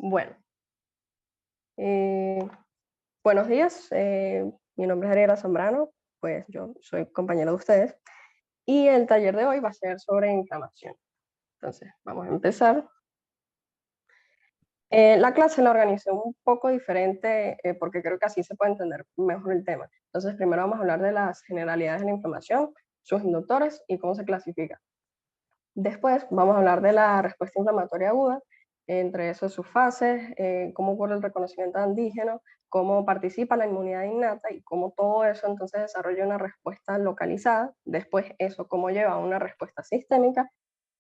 Bueno, eh, buenos días. Mi nombre es Ariela Zambrano, pues yo soy compañero de ustedes y el taller de hoy va a ser sobre inflamación. Entonces, vamos a empezar. La clase la organicé un poco diferente porque creo que así se puede entender mejor el tema. Entonces, primero vamos a hablar de las generalidades de la inflamación, sus inductores y cómo se clasifica. Después vamos a hablar de la respuesta inflamatoria aguda, entre eso sus fases, cómo ocurre el reconocimiento de antígeno, cómo participa la inmunidad innata y cómo todo eso entonces desarrolla una respuesta localizada. Después eso cómo lleva a una respuesta sistémica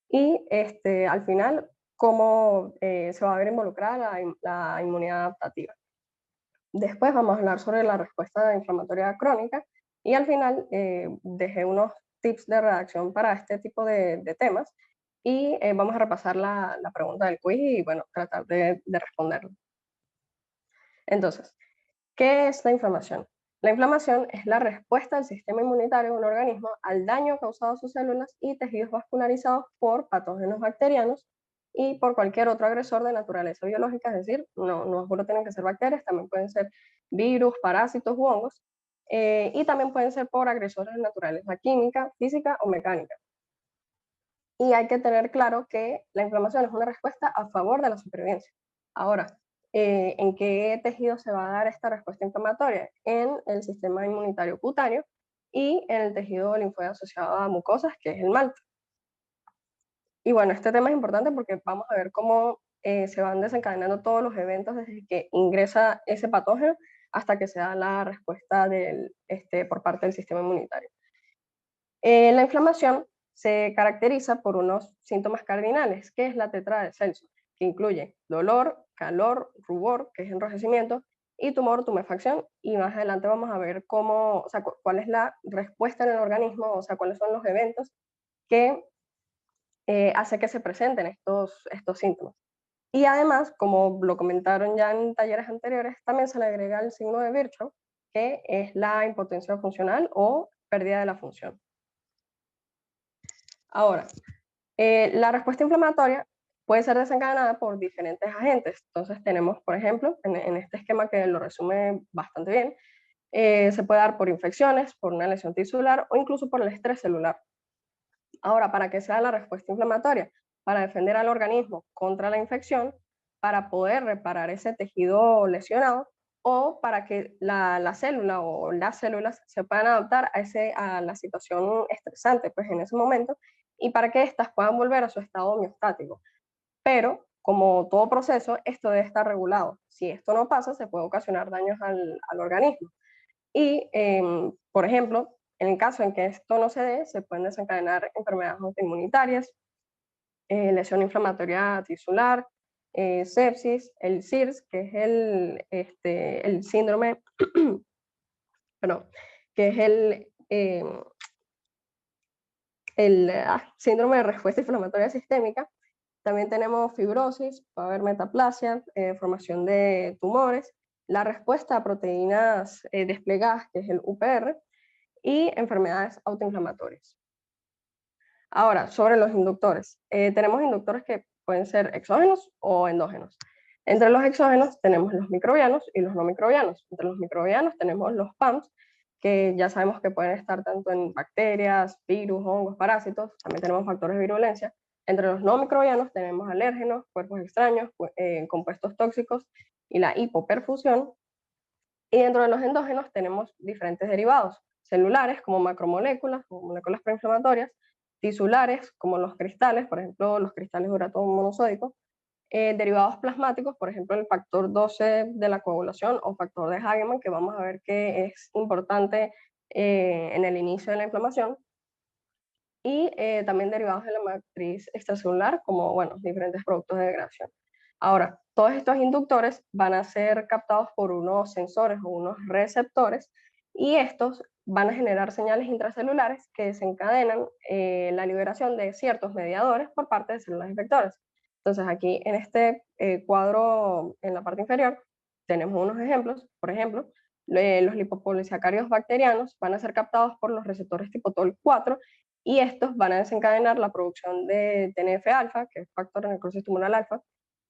y al final cómo se va a ver involucrada la inmunidad adaptativa. Después vamos a hablar sobre la respuesta inflamatoria crónica y al final dejé unos tips de redacción para este tipo de temas y vamos a repasar la pregunta del quiz y bueno, tratar de responderlo. Entonces, ¿qué es la inflamación? La inflamación es la respuesta del sistema inmunitario de un organismo al daño causado a sus células y tejidos vascularizados por patógenos bacterianos y por cualquier otro agresor de naturaleza biológica, es decir, no solo tienen que ser bacterias, también pueden ser virus, parásitos u hongos, y también pueden ser por agresores de naturaleza química, física o mecánica. Y hay que tener claro que la inflamación es una respuesta a favor de la supervivencia. Ahora, ¿en qué tejido se va a dar esta respuesta inflamatoria? En el sistema inmunitario cutáneo y en el tejido linfoide asociado a mucosas, que es el MALT. Y bueno, este tema es importante porque vamos a ver cómo se van desencadenando todos los eventos desde que ingresa ese patógeno hasta que se da la respuesta por parte del sistema inmunitario. La inflamación se caracteriza por unos síntomas cardinales, que es la tetra de Celso, que incluye dolor, calor, rubor, que es enrojecimiento, y tumor, tumefacción. Y más adelante vamos a ver cómo, o sea, cuál es la respuesta en el organismo, o sea, cuáles son los eventos que hace que se presenten estos síntomas. Y además, como lo comentaron ya en talleres anteriores, también se le agrega el signo de Virchow, que es la impotencia funcional o pérdida de la función. Ahora, la respuesta inflamatoria puede ser desencadenada por diferentes agentes. Entonces tenemos, por ejemplo, en este esquema que lo resume bastante bien, se puede dar por infecciones, por una lesión tisular o incluso por el estrés celular. Ahora, ¿para qué sea la respuesta inflamatoria? Para defender al organismo contra la infección, para poder reparar ese tejido lesionado o para que la célula o las células se puedan adaptar a la situación estresante pues, en ese momento y para que éstas puedan volver a su estado homeostático. Pero, como todo proceso, esto debe estar regulado. Si esto no pasa, se puede ocasionar daños al organismo. Y, por ejemplo, en el caso en que esto no se dé, se pueden desencadenar enfermedades autoinmunitarias, lesión inflamatoria tisular, sepsis, el SIRS, que es el síndrome, perdón, que es el síndrome de respuesta inflamatoria sistémica. También tenemos fibrosis, puede haber metaplasia, formación de tumores, la respuesta a proteínas desplegadas, que es el UPR, y enfermedades autoinflamatorias. Ahora, sobre los inductores. Tenemos inductores que pueden ser exógenos o endógenos. Entre los exógenos tenemos los microbianos y los no microbianos. Entre los microbianos tenemos los PAMs, que ya sabemos que pueden estar tanto en bacterias, virus, hongos, parásitos. También tenemos factores de virulencia. Entre los no microbianos tenemos alérgenos, cuerpos extraños, compuestos tóxicos y la hipoperfusión. Y dentro de los endógenos tenemos diferentes derivados, celulares como macromoléculas o moléculas preinflamatorias, tisulares como los cristales, por ejemplo los cristales de urato monosódico, derivados plasmáticos, por ejemplo el factor 12 de la coagulación o factor de Hagemann, que vamos a ver que es importante en el inicio de la inflamación, y también derivados de la matriz extracelular, como bueno, diferentes productos de degradación. Ahora, todos estos inductores van a ser captados por unos sensores o unos receptores y estos van a generar señales intracelulares que desencadenan la liberación de ciertos mediadores por parte de células infectoras. Entonces aquí en este cuadro en la parte inferior tenemos unos ejemplos. Por ejemplo, los lipopolisacáridos bacterianos van a ser captados por los receptores tipo TOL4 y estos van a desencadenar la producción de TNF-alfa, que es factor en necrosis tumoral alfa,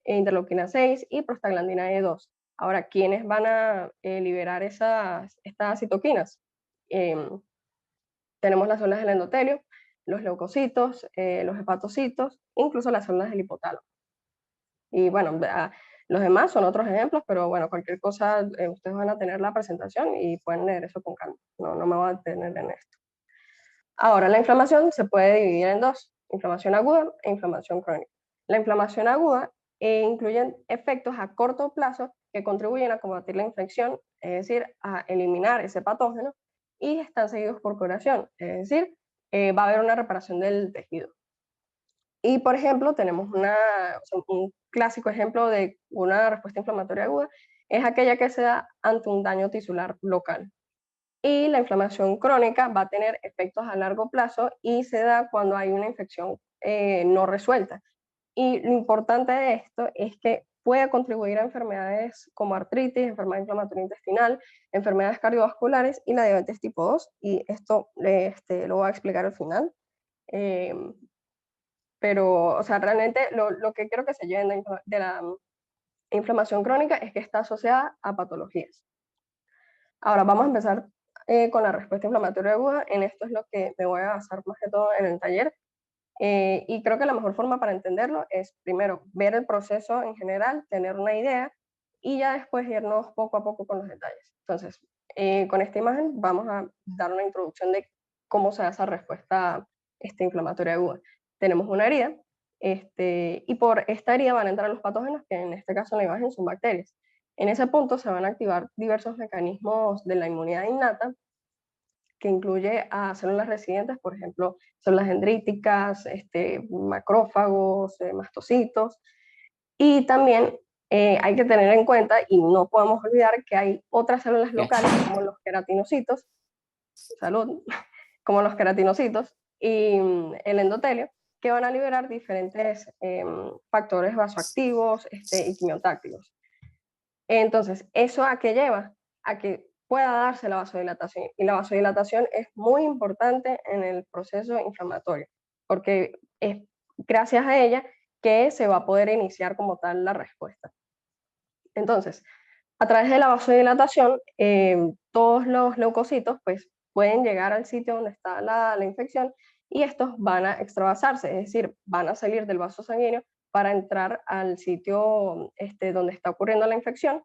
interleuquina 6 y prostaglandina E2. Ahora, ¿quiénes van a liberar estas citoquinas? Tenemos las células del endotelio, los leucocitos, los hepatocitos, incluso las células del hipotálamo. Y bueno, los demás son otros ejemplos, pero bueno, cualquier cosa, ustedes van a tener la presentación y pueden leer eso con calma. No me voy a detener en esto. Ahora, la inflamación se puede dividir en dos, inflamación aguda e inflamación crónica. La inflamación aguda incluye efectos a corto plazo que contribuyen a combatir la infección, es decir, a eliminar ese patógeno, y están seguidos por curación, es decir, va a haber una reparación del tejido. Y, por ejemplo, tenemos un clásico ejemplo de una respuesta inflamatoria aguda, es aquella que se da ante un daño tisular local. Y la inflamación crónica va a tener efectos a largo plazo y se da cuando hay una infección no resuelta. Y lo importante de esto es que puede contribuir a enfermedades como artritis, enfermedad inflamatoria intestinal, enfermedades cardiovasculares y la diabetes tipo 2. Y esto lo voy a explicar al final. Pero, o sea, realmente lo que quiero que se lleven de la inflamación crónica es que está asociada a patologías. Ahora vamos a empezar con la respuesta inflamatoria aguda. En esto es lo que me voy a basar más que todo en el taller. Y creo que la mejor forma para entenderlo es primero ver el proceso en general, tener una idea y ya después irnos poco a poco con los detalles. Entonces, con esta imagen vamos a dar una introducción de cómo se da esa respuesta inflamatoria aguda. Tenemos una herida y por esta herida van a entrar los patógenos, que en este caso en la imagen son bacterias. En ese punto se van a activar diversos mecanismos de la inmunidad innata, que incluye a células residentes, por ejemplo, células dendríticas, macrófagos, mastocitos, y también hay que tener en cuenta, y no podemos olvidar, que hay otras células locales, como los queratinocitos, salud, como los queratinocitos y el endotelio, que van a liberar diferentes factores vasoactivos y quimiotácticos. Entonces, ¿eso a qué lleva? A que pueda darse la vasodilatación. Y la vasodilatación es muy importante en el proceso inflamatorio, porque es gracias a ella que se va a poder iniciar como tal la respuesta. Entonces, a través de la vasodilatación, todos los leucocitos pues, pueden llegar al sitio donde está la infección y estos van a extravasarse, es decir, van a salir del vaso sanguíneo para entrar al sitio donde está ocurriendo la infección.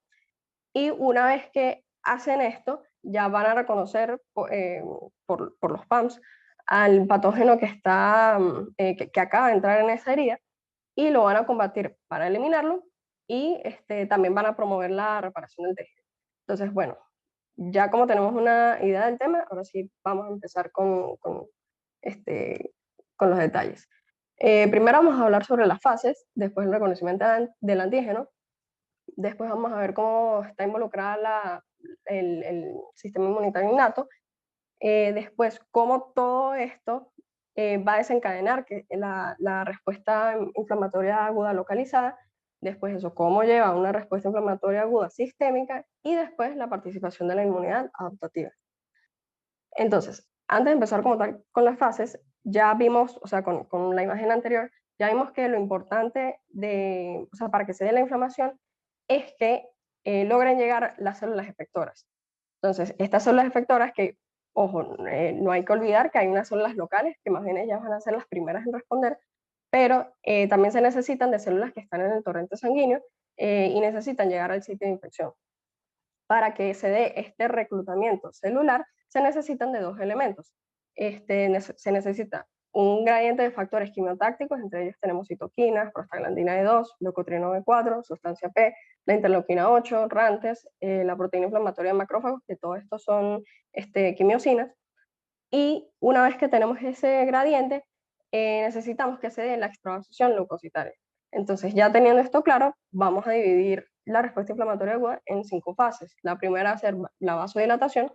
Y una vez que hacen esto, ya van a reconocer por los PAMS al patógeno que, que acaba de entrar en esa herida y lo van a combatir para eliminarlo y también van a promover la reparación del tejido. Entonces, bueno, ya como tenemos una idea del tema, ahora sí vamos a empezar con los detalles. Primero vamos a hablar sobre las fases, después el reconocimiento del antígeno, después vamos a ver cómo está involucrada el sistema inmunitario innato, después cómo todo esto va a desencadenar la respuesta inflamatoria aguda localizada, después eso, cómo lleva a una respuesta inflamatoria aguda sistémica y después la participación de la inmunidad adaptativa. Entonces, antes de empezar como tal con las fases, ya vimos, o sea, con la imagen anterior, ya vimos que lo importante para que se dé la inflamación es que logren llegar las células efectoras. Entonces, estas células efectoras que, ojo, no hay que olvidar que hay unas células locales que más bien ellas van a ser las primeras en responder, pero también se necesitan de células que están en el torrente sanguíneo y necesitan llegar al sitio de infección. Para que se dé este reclutamiento celular, se necesitan de dos elementos. Se necesita un gradiente de factores quimiotácticos, entre ellos tenemos citoquinas, prostaglandina E2, leucotrieno B4, sustancia P, la interleuquina 8, RANTES, la proteína inflamatoria de macrófagos, que todo esto son quimiosinas. Y una vez que tenemos ese gradiente, necesitamos que se dé la extravasación leucocitaria. Entonces, ya teniendo esto claro, vamos a dividir la respuesta inflamatoria aguda en 5 fases. La primera va a ser la vasodilatación,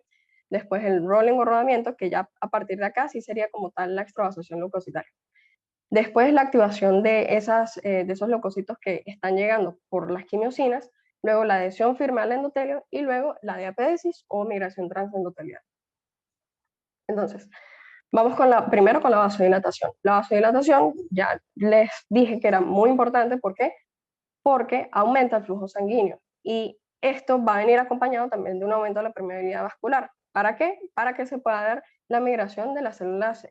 después el rolling o rodamiento, que ya a partir de acá sí sería como tal la extravasación leucocitaria. Después la activación de esos leucocitos que están llegando por las quimiosinas, luego la adhesión firme al endotelio y luego la diapédesis o migración transendotelial. Entonces, vamos primero con la vasodilatación. La vasodilatación, ya les dije que era muy importante, ¿por qué? porque aumenta el flujo sanguíneo y esto va a venir acompañado también de un aumento de la permeabilidad vascular. ¿Para qué? Para que se pueda dar la migración de las células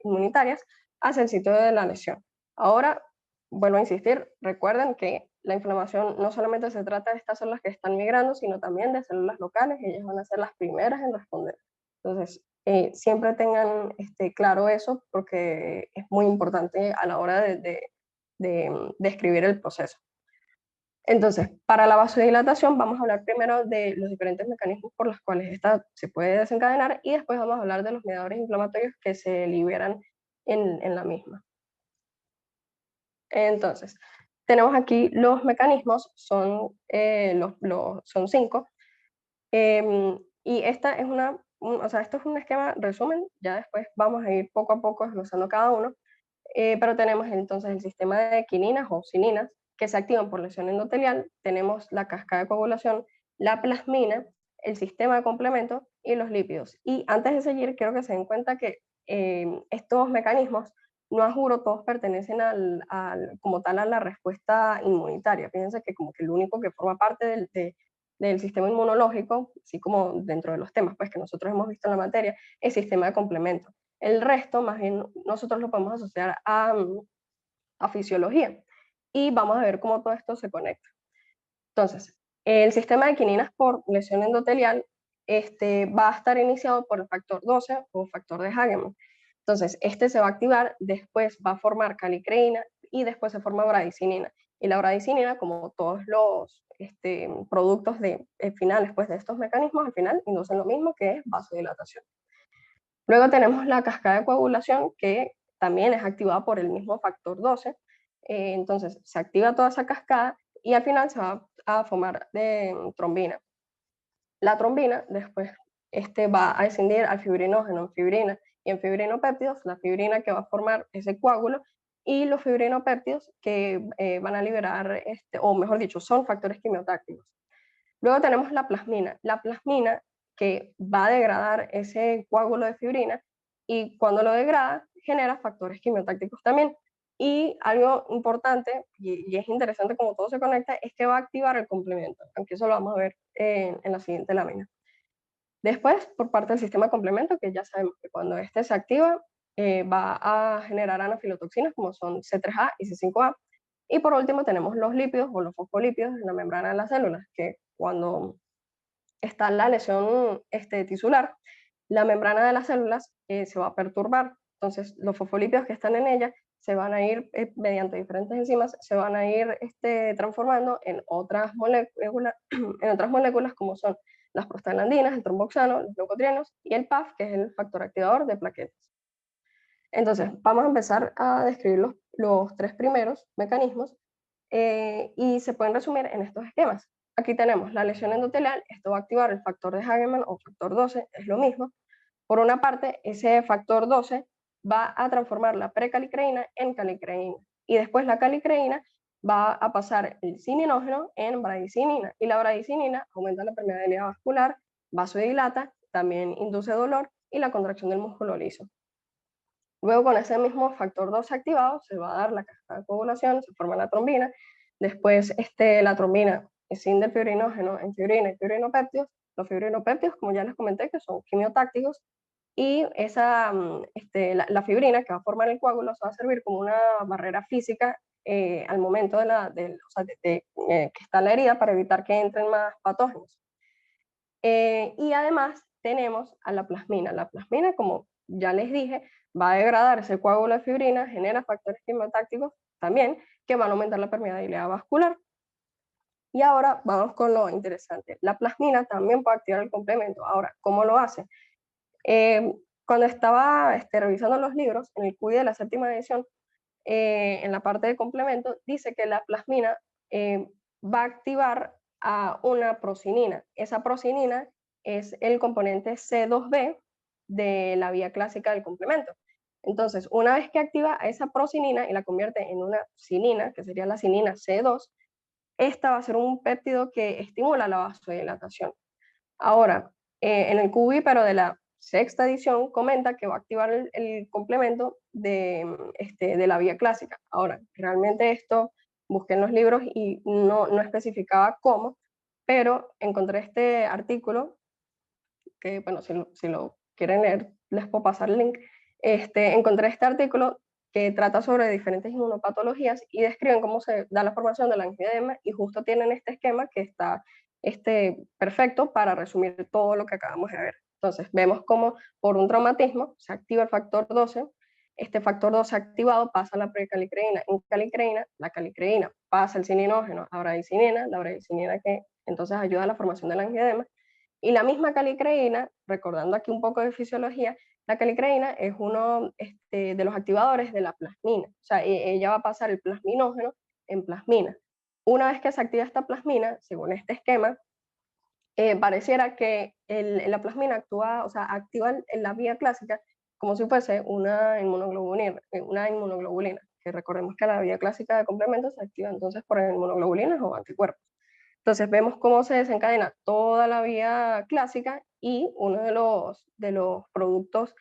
inmunitarias hacia el sitio de la lesión. Ahora, vuelvo a insistir, recuerden que la inflamación no solamente se trata de estas células que están migrando, sino también de células locales, y ellas van a ser las primeras en responder. Entonces, siempre tengan claro eso, porque es muy importante a la hora de describir el proceso. Entonces, para la vasodilatación vamos a hablar primero de los diferentes mecanismos por los cuales esta se puede desencadenar, y después vamos a hablar de los mediadores inflamatorios que se liberan en la misma. Entonces, tenemos aquí los mecanismos, son 5, y esta es esto es un esquema resumen, ya después vamos a ir poco a poco desglosando cada uno, pero tenemos entonces el sistema de quininas o cininas que se activan por lesión endotelial, tenemos la cascada de coagulación, la plasmina, el sistema de complemento y los lípidos. Y antes de seguir, quiero que se den cuenta que estos mecanismos, no a juro, todos pertenecen como tal a la respuesta inmunitaria. Fíjense que como que el único que forma parte del sistema inmunológico, así como dentro de los temas pues, que nosotros hemos visto en la materia, es sistema de complemento. El resto, más bien, nosotros lo podemos asociar a fisiología. Y vamos a ver cómo todo esto se conecta. Entonces, el sistema de quininas por lesión endotelial va a estar iniciado por el factor 12 o factor de Hagemann. Entonces, este se va a activar, después va a formar calicreína y después se forma bradicinina. Y la bradicinina, como todos los productos finales pues, de estos mecanismos, al final inducen lo mismo, que es vasodilatación. Luego tenemos la cascada de coagulación, que también es activada por el mismo factor 12. Entonces, se activa toda esa cascada y al final se va a formar trombina. La trombina después va a descender al fibrinógeno en fibrina y en fibrinopéptidos, la fibrina que va a formar ese coágulo y los fibrinopéptidos que van a liberar, o mejor dicho, son factores quimiotácticos. Luego tenemos la plasmina que va a degradar ese coágulo de fibrina y cuando lo degrada genera factores quimiotácticos también. Y algo importante, y es interesante como todo se conecta, es que va a activar el complemento, aunque eso lo vamos a ver en la siguiente lámina. Después, por parte del sistema de complemento, que ya sabemos que cuando este se activa, va a generar anafilotoxinas como son C3A y C5A. Y por último tenemos los lípidos o los fosfolípidos en la membrana de las células, que cuando está la lesión tisular, la membrana de las células se va a perturbar. Entonces, los fosfolípidos que están en ella se van a ir, mediante diferentes enzimas, se van a ir transformando en otras moléculas como son las prostaglandinas, el tromboxano, los leucotrienos y el PAF, que es el factor activador de plaquetas. Entonces, vamos a empezar a describir los tres primeros mecanismos y se pueden resumir en estos esquemas. Aquí tenemos la lesión endotelial, esto va a activar el factor de Hagemann o factor 12, es lo mismo. Por una parte, ese factor 12 va a transformar la precalicreína en calicreína y después la calicreína va a pasar el cininógeno en bradicinina y la bradicinina aumenta la permeabilidad vascular, vasodilata, también induce dolor y la contracción del músculo liso. Luego con ese mismo factor 2 activado se va a dar la cascada de coagulación, se forma la trombina, después la trombina escinde el fibrinógeno en fibrina y fibrinopéptidos, los fibrinopéptidos como ya les comenté que son quimiotácticos y la fibrina que va a formar el coágulo se va a servir como una barrera física al momento que está la herida para evitar que entren más patógenos. Y además tenemos a la plasmina como ya les dije, va a degradar ese coágulo de fibrina, genera factores quimiotácticos también que van a aumentar la permeabilidad vascular. Y ahora vamos con lo interesante. La plasmina también puede activar el complemento. Ahora, ¿cómo lo hace? Cuando estaba revisando los libros, en el QI de la 7ª edición, en la parte de complemento, dice que la plasmina va a activar a una procinina. Esa procinina es el componente C2b de la vía clásica del complemento. Entonces, una vez que activa a esa procinina y la convierte en una cinina, que sería la cinina C2, esta va a ser un péptido que estimula la vasodilatación. Ahora, en el QI, pero de la 6ª edición, comenta que va a activar el complemento de la vía clásica. Ahora, realmente esto busqué en los libros y no especificaba cómo, pero encontré este artículo que, bueno, si lo quieren leer, les puedo pasar el link. Encontré este artículo que trata sobre diferentes inmunopatologías y describen cómo se da la formación del angioedema, y justo tienen este esquema que está perfecto para resumir todo lo que acabamos de ver. Entonces, vemos cómo por un traumatismo se activa el factor 12, este factor 12 activado pasa a la precalicreína en calicreína, la calicreína pasa el cininógeno a bradicininina, la bradicininina que entonces ayuda a la formación del angioedema, y la misma calicreína, recordando aquí un poco de fisiología, la calicreína es uno de los activadores de la plasmina. O sea, ella va a pasar el plasminógeno en plasmina. Una vez que se activa esta plasmina, según este esquema, pareciera que la plasmina actúa, o sea, activa en la vía clásica como si fuese una inmunoglobulina, que recordemos que la vía clásica de complementos se activa entonces por inmunoglobulinas o anticuerpos. Entonces vemos cómo se desencadena toda la vía clásica, y uno de los productos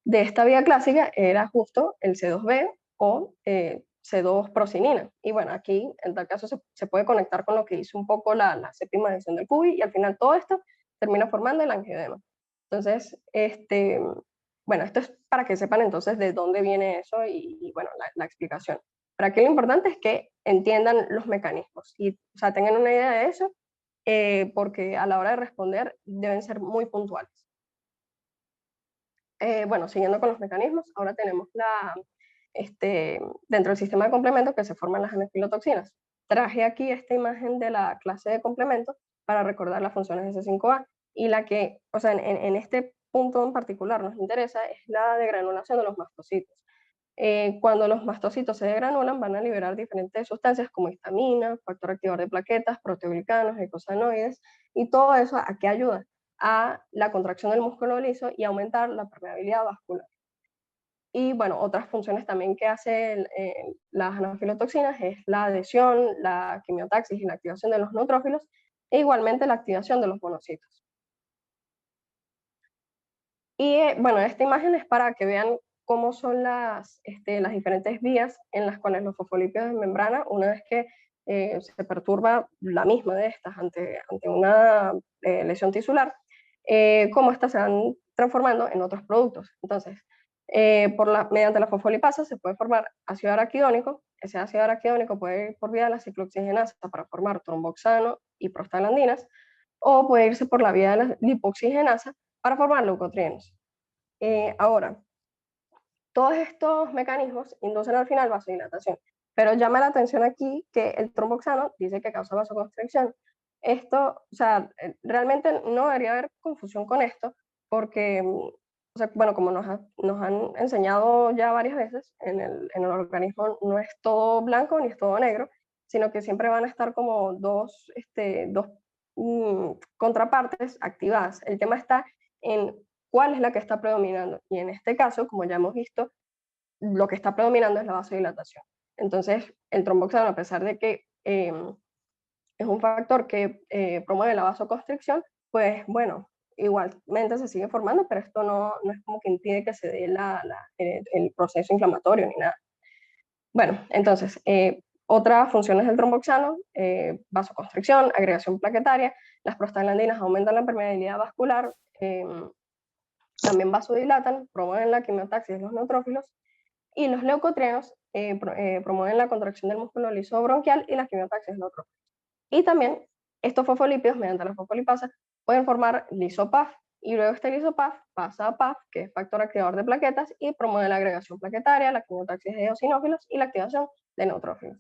de esta vía clásica era justo el C2b o C2-procinina. Y bueno, aquí en tal caso se puede conectar con lo que hizo un poco la séptima edición del CUBI, y al final todo esto termina formando el angioedema. Entonces, bueno, esto es para que sepan entonces de dónde viene eso y bueno, la explicación. Pero aquí lo importante es que entiendan los mecanismos y, o sea, tengan una idea de eso, porque a la hora de responder deben ser muy puntuales. Bueno, siguiendo con los mecanismos, ahora tenemos dentro del sistema de complementos que se forman las anafilotoxinas. Traje aquí esta imagen de la clase de complementos para recordar las funciones de C5A, y la que, o sea, en este punto en particular nos interesa es la degranulación de los mastocitos. Cuando los mastocitos se degranulan, van a liberar diferentes sustancias como histamina, factor activador de plaquetas, proteoglicanos, eicosanoides, y todo eso ¿a qué ayuda? A la contracción del músculo liso y aumentar la permeabilidad vascular. Y bueno, otras funciones también que hacen las anafilotoxinas es la adhesión, la quimiotaxis y la activación de los neutrófilos, e igualmente la activación de los monocitos. Y bueno, esta imagen es para que vean cómo son las diferentes vías en las cuales los fosfolípidos de membrana, una vez que se perturba la misma de estas ante una lesión tisular, cómo estas se van transformando en otros productos. Entonces, mediante la fosfolipasa se puede formar ácido araquidónico. Ese ácido araquidónico puede ir por vía de la ciclooxigenasa para formar tromboxano y prostaglandinas, o puede irse por la vía de la lipoxigenasa para formar leucotrienos. Ahora, todos estos mecanismos inducen al final vasodilatación, pero llama la atención aquí que el tromboxano dice que causa vasoconstricción. Esto, o sea, realmente no debería haber confusión con esto, porque, o sea, bueno, como nos han enseñado ya varias veces, en el organismo no es todo blanco ni es todo negro, sino que siempre van a estar como dos contrapartes activadas. El tema está en cuál es la que está predominando. Y en este caso, como ya hemos visto, lo que está predominando es la vasodilatación. Entonces, el tromboxano, a pesar de que es un factor que promueve la vasoconstricción, pues bueno, igualmente se sigue formando, pero esto no es como que impide que se dé el proceso inflamatorio ni nada. Bueno, entonces, otras funciones del tromboxano: vasoconstricción, agregación plaquetaria, las prostaglandinas aumentan la permeabilidad vascular, también vasodilatan, promueven la quimiotaxis de los neutrófilos, y los leucotrienos promueven la contracción del músculo liso bronquial y la quimiotaxis de los neutrófilos. Y también estos fosfolípidos, mediante la fosfolipasa, pueden formar liso-PAF, y luego este liso-PAF pasa a PAF, que es factor activador de plaquetas, y promueve la agregación plaquetaria, la quimiotaxis de eosinófilos y la activación de neutrófilos.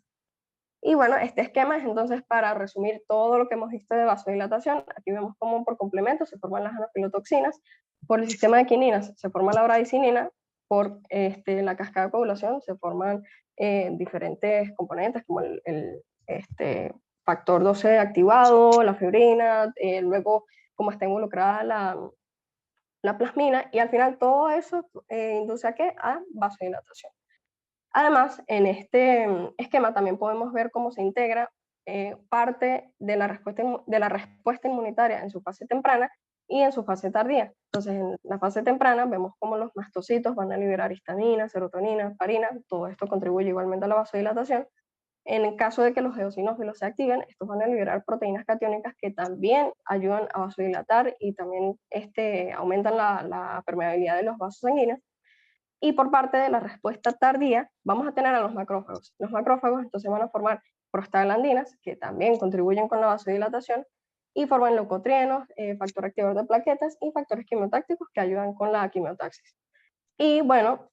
Y bueno, este esquema es entonces para resumir todo lo que hemos visto de vasodilatación. Aquí vemos cómo por complemento se forman las anafilotoxinas, por el sistema de quininas se forma la bradicinina, por la cascada de coagulación se forman diferentes componentes como el factor 12 activado, la fibrina, luego cómo está involucrada la plasmina, y al final todo eso induce a ¿qué? A vasodilatación. Además, en este esquema también podemos ver cómo se integra parte de la respuesta inmunitaria en su fase temprana y en su fase tardía. Entonces, en la fase temprana vemos cómo los mastocitos van a liberar histamina, serotonina, heparina, todo esto contribuye igualmente a la vasodilatación. En el caso de que los eosinófilos se activen, estos van a liberar proteínas catiónicas que también ayudan a vasodilatar y también aumentan la permeabilidad de los vasos sanguíneos. Y por parte de la respuesta tardía, vamos a tener a los macrófagos. Los macrófagos entonces van a formar prostaglandinas, que también contribuyen con la vasodilatación, y forman leucotrienos, factor activador de plaquetas y factores quimiotácticos que ayudan con la quimiotaxis. Y bueno,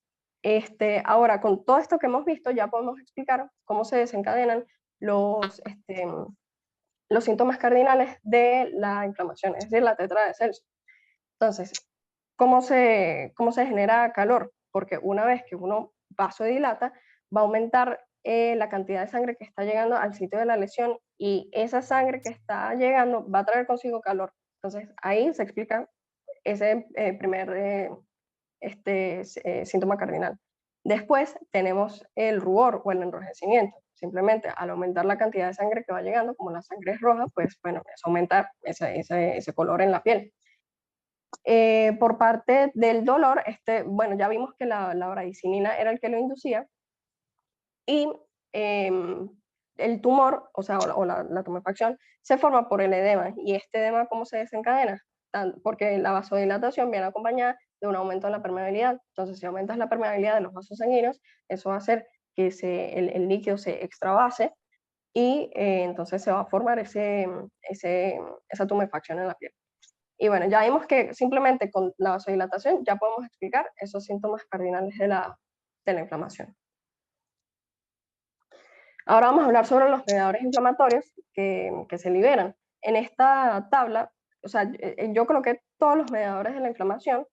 ahora con todo esto que hemos visto, ya podemos explicar cómo se desencadenan los síntomas cardinales de la inflamación, es decir, la tetra de Celso. Entonces, ¿cómo se genera calor? Porque una vez que uno vasodilata, va a aumentar la cantidad de sangre que está llegando al sitio de la lesión y esa sangre que está llegando va a traer consigo calor. Entonces, ahí se explica ese primer síntoma cardinal. Después tenemos el rubor o el enrojecimiento. Simplemente al aumentar la cantidad de sangre que va llegando, como la sangre es roja, pues bueno, eso aumenta ese color en la piel. Por parte del dolor, bueno, ya vimos que la bradicinina era el que lo inducía y el tumor, o sea, o la tumefacción, se forma por el edema. ¿Y este edema cómo se desencadena? Porque la vasodilatación viene acompañada de un aumento en la permeabilidad. Entonces, si aumentas la permeabilidad de los vasos sanguíneos, eso va a hacer que el líquido se extravase y entonces se va a formar esa tumefacción en la piel. Y bueno, ya vimos que simplemente con la vasodilatación ya podemos explicar esos síntomas cardinales de la inflamación. Ahora vamos a hablar sobre los mediadores inflamatorios que se liberan. En esta tabla, o sea, yo coloqué todos los mediadores de la inflamación,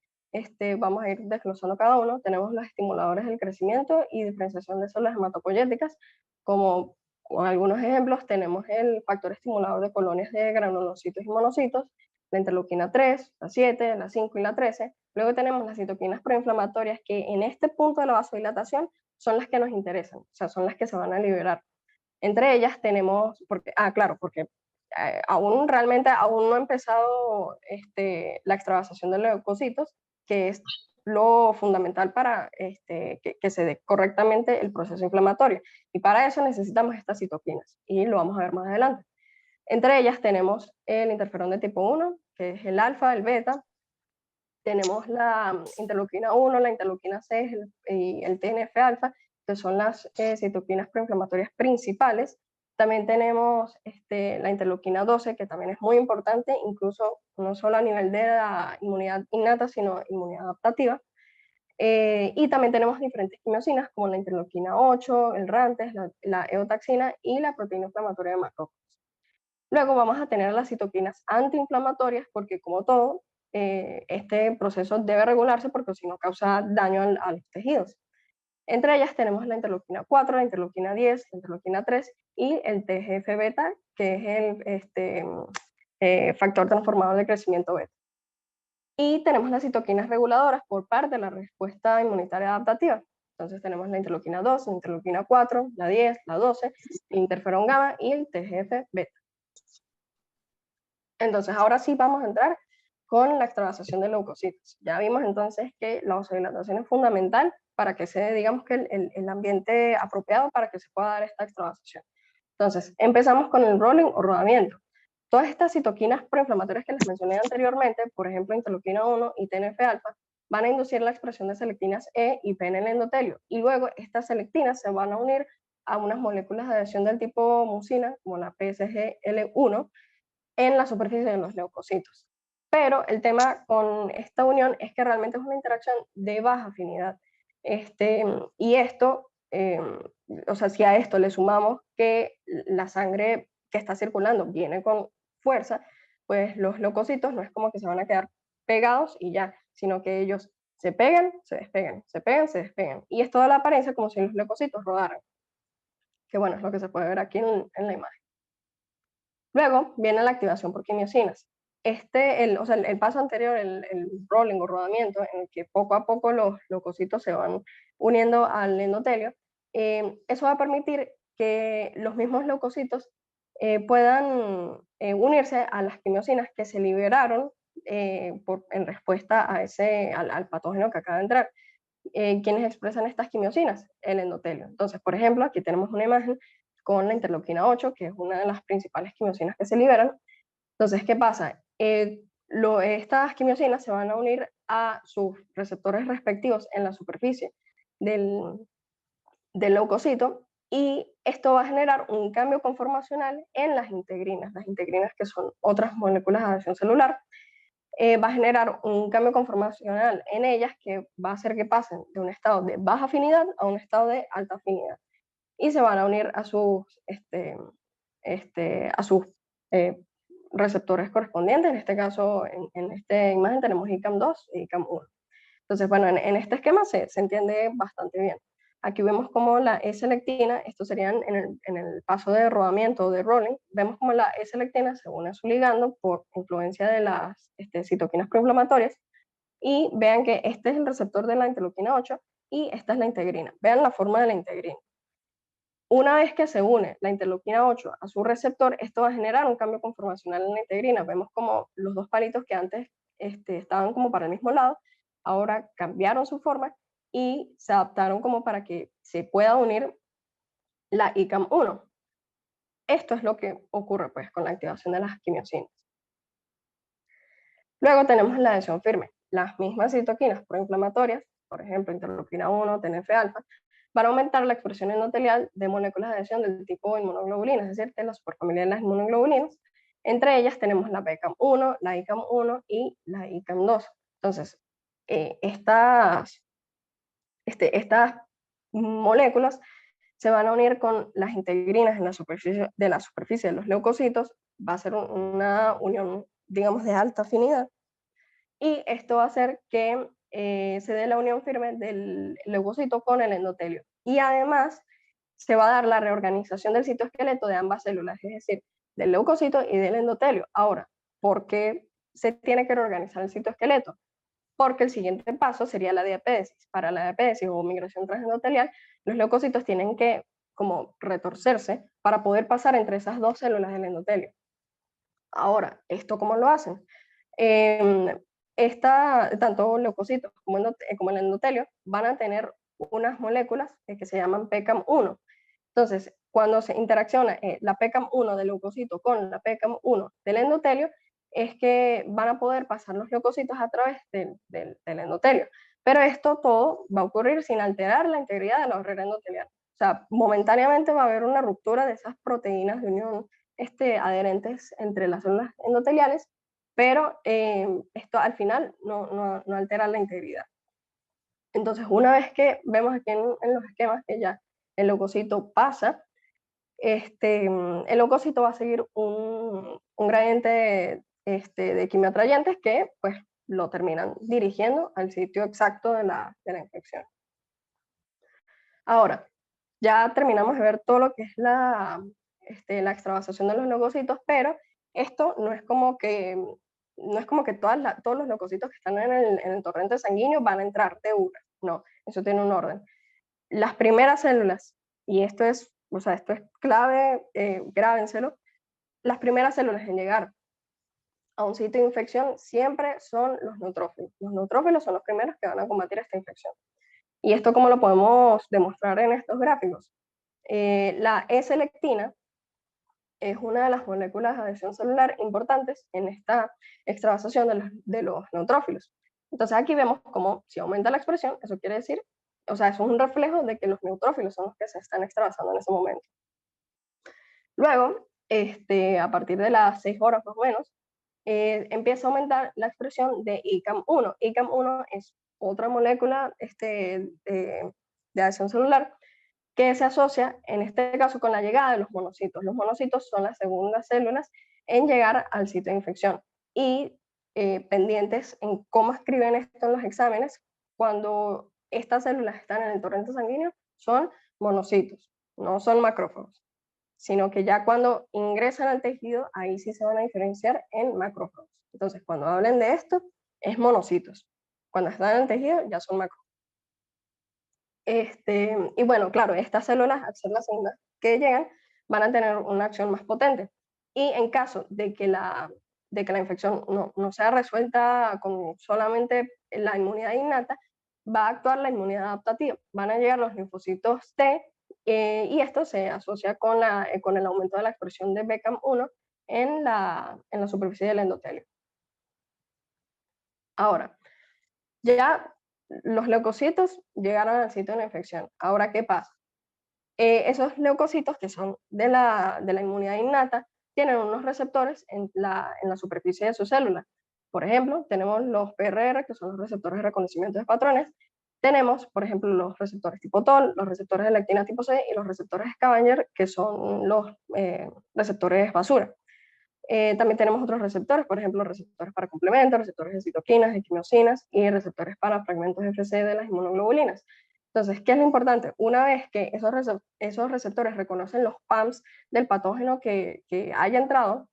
vamos a ir desglosando cada uno. Tenemos los estimuladores del crecimiento y diferenciación de células hematopoyéticas, como algunos ejemplos, tenemos el factor estimulador de colonias de granulocitos y monocitos, la interleuquina 3, la 7, la 5 y la 13. Luego tenemos las citoquinas proinflamatorias que en este punto de la vasodilatación son las que nos interesan, o sea, son las que se van a liberar. Entre ellas tenemos, claro, porque realmente aún no ha empezado la extravasación de leucocitos, que es lo fundamental para que se dé correctamente el proceso inflamatorio. Y para eso necesitamos estas citoquinas, y lo vamos a ver más adelante. Entre ellas tenemos el interferón de tipo 1, que es el alfa, el beta. Tenemos la interleuquina 1, la interleuquina 6 y el TNF-alfa, que son las citoquinas proinflamatorias principales. También tenemos la interleuquina 12, que también es muy importante, incluso no solo a nivel de la inmunidad innata, sino inmunidad adaptativa. Y también tenemos diferentes quimiosinas, como la interleuquina 8, el RANTES, la eotaxina y la proteína inflamatoria de macrófagos. Luego vamos a tener las citoquinas antiinflamatorias, porque como todo, este proceso debe regularse porque si no causa daño a los tejidos. Entre ellas tenemos la interleuquina 4, la interleuquina 10, la interleuquina 3 y el TGF-beta, que es el factor transformador de crecimiento beta. Y tenemos las citoquinas reguladoras por parte de la respuesta inmunitaria adaptativa. Entonces tenemos la interleuquina 2, la interleuquina 4, la 10, la 12, el interferón gamma y el TGF-beta. Entonces, ahora sí vamos a entrar con la extravasación de leucocitos. Ya vimos entonces que la vasodilatación es fundamental para que se dé, digamos que el ambiente apropiado para que se pueda dar esta extravasación. Entonces, empezamos con el rolling o rodamiento. Todas estas citoquinas proinflamatorias que les mencioné anteriormente, por ejemplo, interleuquina 1 y TNF-alfa, van a inducir la expresión de selectinas E y P en el endotelio. Y luego estas selectinas se van a unir a unas moléculas de adhesión del tipo mucina, como la PSGL1, en la superficie de los leucocitos. Pero el tema con esta unión es que realmente es una interacción de baja afinidad. Y esto, o sea, si a esto le sumamos que la sangre que está circulando viene con fuerza, pues los leucocitos no es como que se van a quedar pegados y ya, sino que ellos se pegan, se despegan, se pegan, se despegan. Y esto da la apariencia como si los leucocitos rodaran, que bueno, es lo que se puede ver aquí en la imagen. Luego viene la activación por quimiosinas. O sea, el paso anterior, el rolling o rodamiento, en el que poco a poco los leucocitos se van uniendo al endotelio, eso va a permitir que los mismos leucocitos puedan unirse a las quimiosinas que se liberaron en respuesta al patógeno que acaba de entrar. ¿Quiénes expresan estas quimiosinas? El endotelio. Entonces, por ejemplo, aquí tenemos una imagen con la interleuquina 8, que es una de las principales quimiosinas que se liberan. Entonces, ¿qué pasa? Estas quimiosinas se van a unir a sus receptores respectivos en la superficie del leucocito, y esto va a generar un cambio conformacional en las integrinas que son otras moléculas de adhesión celular. Va a generar un cambio conformacional en ellas que va a hacer que pasen de un estado de baja afinidad a un estado de alta afinidad, y se van a unir a sus receptores correspondientes. En este caso, en esta imagen tenemos ICAM2 y ICAM1. Entonces, bueno, en este esquema se entiende bastante bien. Aquí vemos como la S-lectina, esto serían en el paso de rodamiento o de rolling, vemos como la S-lectina se une a su ligando por influencia de las citoquinas proinflamatorias, y vean que este es el receptor de la interleuquina 8 y esta es la integrina. Vean la forma de la integrina. Una vez que se une la interleuquina 8 a su receptor, esto va a generar un cambio conformacional en la integrina. Vemos como los dos palitos que antes estaban como para el mismo lado, ahora cambiaron su forma y se adaptaron como para que se pueda unir la ICAM1. Esto es lo que ocurre pues con la activación de las quimiosinas. Luego tenemos la adhesión firme. Las mismas citoquinas proinflamatorias, por ejemplo, interleuquina 1, TNF-alfa, van a aumentar la expresión endotelial de moléculas de adhesión del tipo inmunoglobulina, es decir, de la superfamilia de las inmunoglobulinas. Entre ellas tenemos la BCAM1, la ICAM1 y la ICAM2. Entonces, estas moléculas se van a unir con las integrinas en la superficie de los leucocitos. Va a ser una unión, digamos, de alta afinidad, y esto va a hacer que se dé la unión firme del leucocito con el endotelio. Y además se va a dar la reorganización del citoesqueleto de ambas células, es decir, del leucocito y del endotelio. Ahora, ¿por qué se tiene que reorganizar el citoesqueleto? Porque el siguiente paso sería la diapédesis. Para la diapédesis o migración transendotelial, los leucocitos tienen que como retorcerse para poder pasar entre esas dos células del endotelio. Ahora, ¿esto cómo lo hacen? Tanto leucocitos como el endotelio van a tener unas moléculas que se llaman PCAM1. Entonces, cuando se interacciona la PCAM1 del leucocito con la PCAM1 del endotelio, es que van a poder pasar los leucocitos a través del endotelio. Pero esto todo va a ocurrir sin alterar la integridad de la barrera endotelial. O sea, momentáneamente va a haber una ruptura de esas proteínas de unión adherentes entre las células endoteliales, pero esto al final no altera la integridad. Entonces, una vez que vemos aquí en los esquemas que ya el leucocito pasa, el leucocito va a seguir un gradiente de quimioatrayentes que pues lo terminan dirigiendo al sitio exacto de la infección. Ahora, ya terminamos de ver todo lo que es la extravasación de los leucocitos, pero esto no es como que todos los leucocitos que están en el torrente sanguíneo van a entrar de una. No, eso tiene un orden. Las primeras células, y esto es clave, grábenselo, las primeras células en llegar a un sitio de infección siempre son los neutrófilos. Los neutrófilos son los primeros que van a combatir esta infección. ¿Y esto cómo lo podemos demostrar en estos gráficos? La S-lectina es una de las moléculas de adhesión celular importantes en esta extravasación de los neutrófilos. Entonces aquí vemos cómo si aumenta la expresión, eso quiere decir, o sea, eso es un reflejo de que los neutrófilos son los que se están extravasando en ese momento. Luego, a partir de las 6 horas más o menos, empieza a aumentar la expresión de ICAM1. ICAM1 es otra molécula de adhesión celular que se asocia en este caso con la llegada de los monocitos. Los monocitos son las segundas células en llegar al sitio de infección, y pendientes en cómo escriben esto en los exámenes, cuando estas células están en el torrente sanguíneo son monocitos, no son macrófagos, sino que ya cuando ingresan al tejido, ahí sí se van a diferenciar en macrófagos. Entonces, cuando hablen de esto, es monocitos. Cuando están en el tejido, ya son macrófagos. Y bueno, claro, estas células, al ser las segundas que llegan, van a tener una acción más potente. Y en caso de que la infección no sea resuelta con solamente la inmunidad innata, va a actuar la inmunidad adaptativa. Van a llegar los linfocitos T y esto se asocia con el aumento de la expresión de BCAM1 en la superficie del endotelio. Ahora, ya los leucocitos llegaron al sitio de la infección. Ahora, ¿qué pasa? Esos leucocitos que son de la inmunidad innata tienen unos receptores en la superficie de su célula. Por ejemplo, tenemos los PRR, que son los receptores de reconocimiento de patrones. Tenemos, por ejemplo, los receptores tipo TOL, los receptores de lectina tipo C y los receptores scavenger, que son los receptores basura. También tenemos otros receptores, por ejemplo, receptores para complementos, receptores de citoquinas, de quimiosinas y receptores para fragmentos FC de las inmunoglobulinas. Entonces, ¿qué es lo importante? Una vez que esos receptores reconocen los PAMs del patógeno que haya entrado,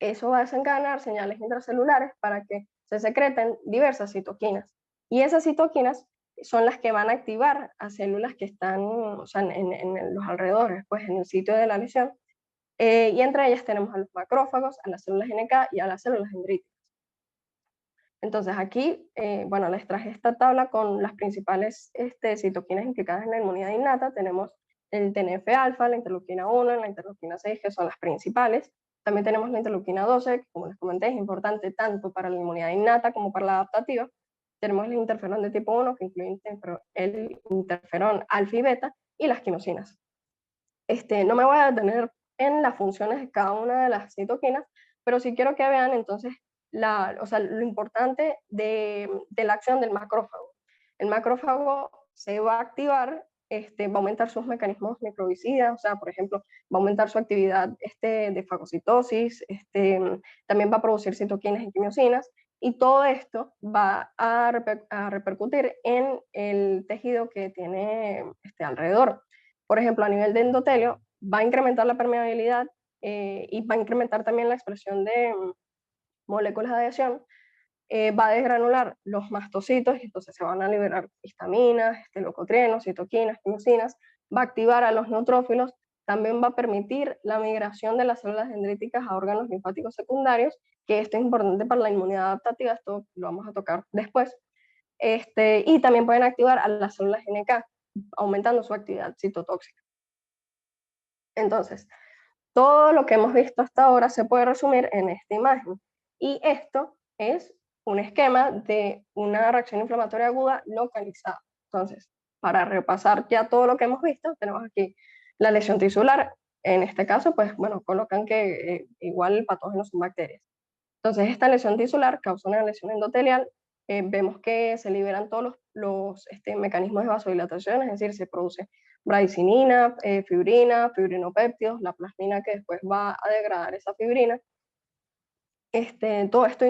eso va a desencadenar señales intracelulares para que se secreten diversas citoquinas. Y esas citoquinas son las que van a activar a células que están, o sea, en los alrededores, pues en el sitio de la lesión, y entre ellas tenemos a los macrófagos, a las células NK y a las células dendríticas. Entonces aquí, bueno, les traje esta tabla con las principales citoquinas implicadas en la inmunidad innata. Tenemos el TNF-alfa, la interleuquina 1, la interleuquina 6, que son las principales. También tenemos la interleuquina 12, que como les comenté es importante tanto para la inmunidad innata como para la adaptativa. Tenemos el interferón de tipo 1, que incluye el interferón alfa y beta, y las quimosinas. No me voy a detener en las funciones de cada una de las citoquinas, pero sí quiero que vean entonces lo importante de la acción del macrófago. El macrófago se va a activar, va a aumentar sus mecanismos microbicidas, o sea, por ejemplo, va a aumentar su actividad de fagocitosis, también va a producir citoquinas y quimiosinas, y todo esto va a repercutir en el tejido que tiene alrededor. Por ejemplo, a nivel de endotelio, va a incrementar la permeabilidad y va a incrementar también la expresión de moléculas de adhesión, va a desgranular los mastocitos y entonces se van a liberar histaminas, leucotrienos, citoquinas, quimosinas, va a activar a los neutrófilos, también va a permitir la migración de las células dendríticas a órganos linfáticos secundarios, que esto es importante para la inmunidad adaptativa, esto lo vamos a tocar después, y también pueden activar a las células NK, aumentando su actividad citotóxica. Entonces, todo lo que hemos visto hasta ahora se puede resumir en esta imagen. Y esto es un esquema de una reacción inflamatoria aguda localizada. Entonces, para repasar ya todo lo que hemos visto, tenemos aquí la lesión tisular. En este caso, pues bueno, colocan que igual el patógeno son bacterias. Entonces, esta lesión tisular causa una lesión endotelial. Vemos que se liberan todos los mecanismos de vasodilatación, es decir, se produce bradicinina, fibrina, fibrinopéptidos, la plasmina que después va a degradar esa fibrina. Todo esto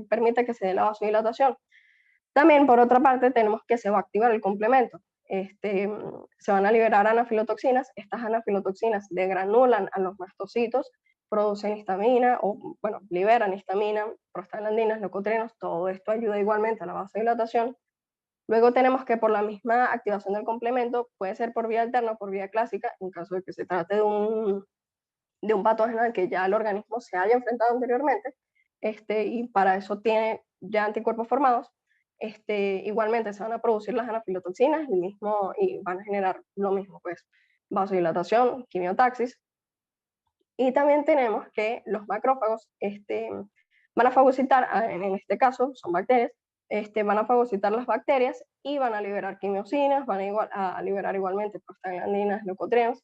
permite que se dé la vasodilatación. También, por otra parte, tenemos que se va a activar el complemento. Se van a liberar anafilotoxinas. Estas anafilotoxinas degranulan a los mastocitos, producen histamina, o bueno, liberan histamina, prostaglandinas, leucotrienos. Todo esto ayuda igualmente a la vasodilatación. Luego tenemos que por la misma activación del complemento, puede ser por vía alterna o por vía clásica, en caso de que se trate de un patógeno al que ya el organismo se haya enfrentado anteriormente, y para eso tiene ya anticuerpos formados. Igualmente se van a producir las anafilotoxinas y van a generar lo mismo, pues vasodilatación, quimiotaxis. Y también tenemos que los macrófagos van a fagocitar, en este caso son bacterias, van a fagocitar las bacterias y van a liberar quimiosinas, van a liberar igualmente prostaglandinas, leucotrienos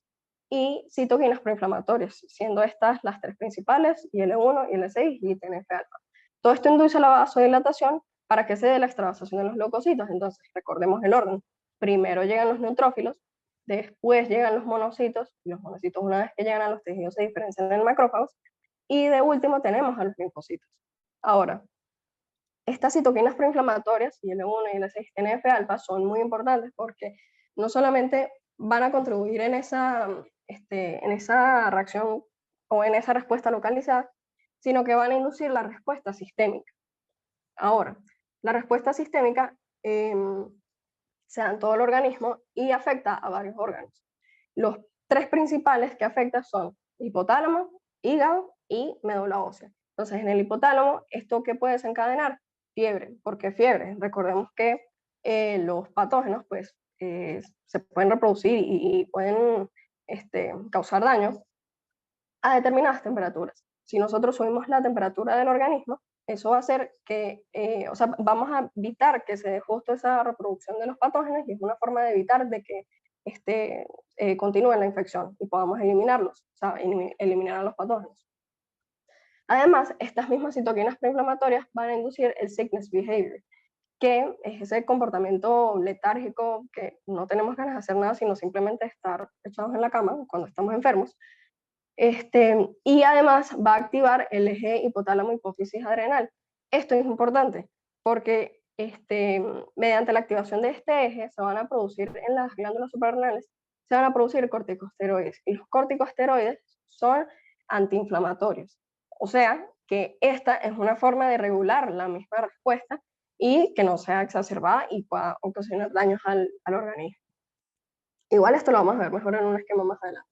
y citoquinas proinflamatorias, siendo estas las tres principales, IL-1, IL-6 y TNF-alfa. Todo esto induce la vasodilatación para que se dé la extravasación de los leucocitos. Entonces, recordemos el orden. Primero llegan los neutrófilos, después llegan los monocitos, y los monocitos una vez que llegan a los tejidos se diferencian en macrófagos, y de último tenemos a los linfocitos. Ahora, estas citoquinas proinflamatorias, IL-1 y IL-6, TNF-alfa, son muy importantes porque no solamente van a contribuir en esa reacción o en esa respuesta localizada, sino que van a inducir la respuesta sistémica. Ahora, la respuesta sistémica se da en todo el organismo y afecta a varios órganos. Los tres principales que afecta son hipotálamo, hígado y médula ósea. Entonces, en el hipotálamo, ¿esto qué puede desencadenar? Fiebre. ¿Por qué fiebre? Recordemos que los patógenos pues se pueden reproducir y pueden causar daño a determinadas temperaturas. Si nosotros subimos la temperatura del organismo, eso va a hacer que, o sea, vamos a evitar que se dé justo esa reproducción de los patógenos y es una forma de evitar de que continúe la infección y podamos eliminarlos, o sea, eliminar a los patógenos. Además, estas mismas citoquinas proinflamatorias van a inducir el sickness behavior, que es ese comportamiento letárgico que no tenemos ganas de hacer nada, sino simplemente estar echados en la cama cuando estamos enfermos. Y además va a activar el eje hipotálamo hipófisis adrenal. Esto es importante porque mediante la activación de este eje se van a producir en las glándulas suprarrenales, se van a producir corticosteroides. Y los corticosteroides son antiinflamatorios. O sea que esta es una forma de regular la misma respuesta y que no sea exacerbada y pueda ocasionar daños al organismo. Igual esto lo vamos a ver mejor en un esquema más adelante.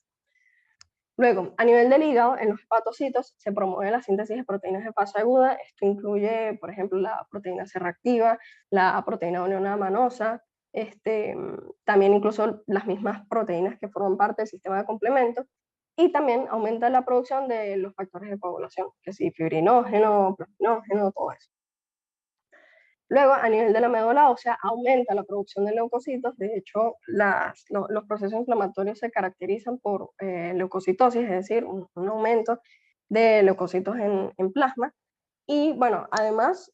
Luego, a nivel del hígado, en los hepatocitos se promueve la síntesis de proteínas de fase aguda. Esto incluye, por ejemplo, la proteína C reactiva, la proteína uniona manosa, también incluso las mismas proteínas que forman parte del sistema de complemento. Y también aumenta la producción de los factores de coagulación, que sí, fibrinógeno, platinógeno, todo eso. Luego, a nivel de la médula ósea, aumenta la producción de leucocitos. De hecho, los procesos inflamatorios se caracterizan por leucocitosis, es decir, un aumento de leucocitos en plasma. Y bueno, además,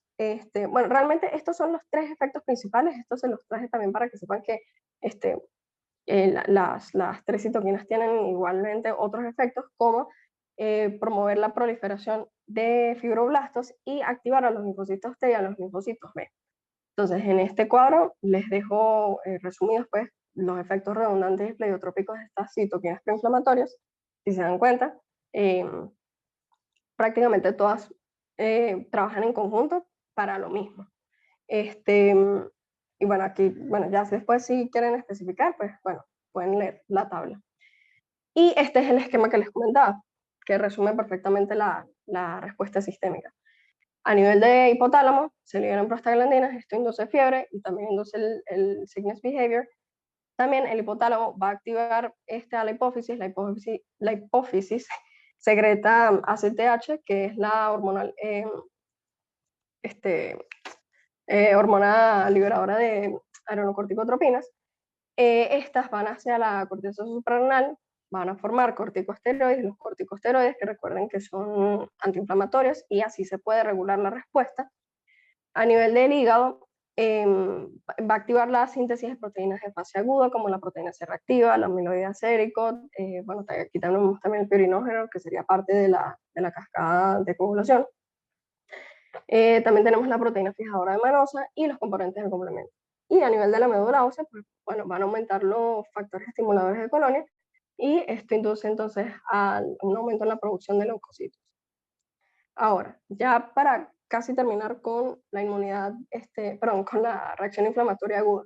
bueno, realmente estos son los tres efectos principales. Estos se los traje también para que sepan que las tres citoquinas tienen igualmente otros efectos, como promover la proliferación de fibroblastos y activar a los linfocitos T y a los linfocitos B. Entonces, en este cuadro les dejo resumidos pues, los efectos redundantes y pleiotrópicos de estas citoquinas proinflamatorias. Si se dan cuenta, prácticamente todas trabajan en conjunto para lo mismo. Y bueno, aquí, bueno, ya después si quieren especificar, pues bueno, pueden leer la tabla. Y este es el esquema que les comentaba, que resume perfectamente la respuesta sistémica. A nivel de hipotálamo, se liberan prostaglandinas, esto induce fiebre y también induce el sickness behavior. También el hipotálamo va a activar a la hipófisis secreta ACTH, que es la hormonal, hormona liberadora de adrenocorticotropinas. Estas van hacia la corteza suprarrenal, van a formar corticosteroides, los corticosteroides que recuerden que son antiinflamatorios y así se puede regular la respuesta. A nivel del hígado, va a activar la síntesis de proteínas de fase aguda como la proteína C reactiva, la amiloide acérico, bueno, aquí tenemos también el pirinógeno que sería parte de la cascada de coagulación. También tenemos la proteína fijadora de manosa y los componentes del complemento. Y a nivel de la médula ósea, pues, bueno, van a aumentar los factores estimuladores de colonia y esto induce entonces a un aumento en la producción de leucocitos. Ahora, ya para casi terminar con la inmunidad, perdón, con la reacción inflamatoria aguda.